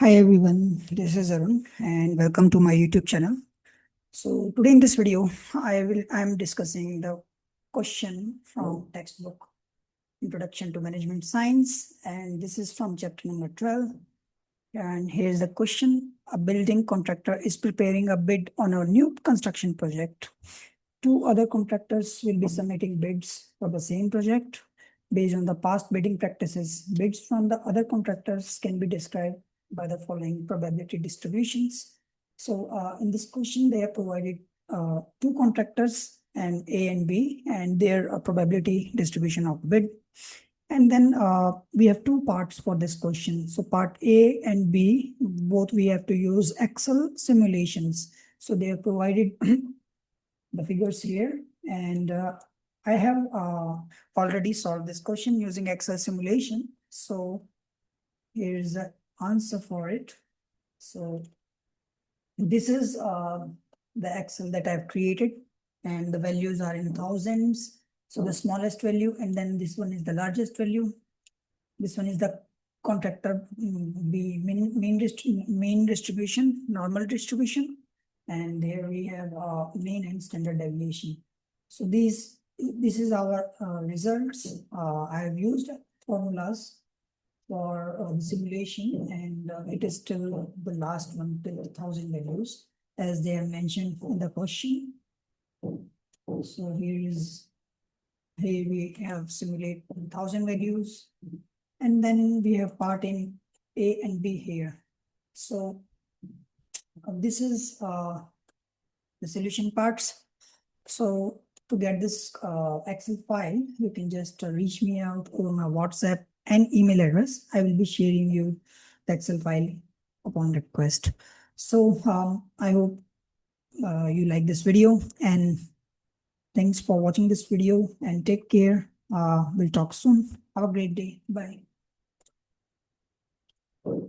Hi everyone, this is Arun and welcome to my YouTube channel. So today in this video, I'm discussing the question from textbook Introduction to Management Science, and this is from chapter number 12. And here's the question. A building contractor is preparing a bid on a new construction project. Two other contractors will be submitting bids for the same project. Based on the past bidding practices, bids from the other contractors can be described by the following probability distributions. So in this question, they have provided two contractors and A and B and their probability distribution of bid. And then we have two parts for this question. So part A and B, both we have to use Excel simulations. So they have provided the figures here, and I have already solved this question using Excel simulation. So here's the answer for it. So this is the Excel that I've created, and the values are in thousands. So the smallest value, and then this one is the largest value. This one is the contractor mean distribution, normal distribution. And here we have mean and standard deviation. So this is our results. I have used formulas for the simulation, and it is still the last one till 1,000 values, as they are mentioned in the question. So here we have simulate 1,000 values, and then we have part in A and B here. So this is the solution parts. So to get this Excel file, you can just reach me out on my WhatsApp and email address. I will be sharing you the Excel file upon request. So I hope you like this video, and thanks for watching this video, and take care. We'll talk soon. Have a great day. Bye.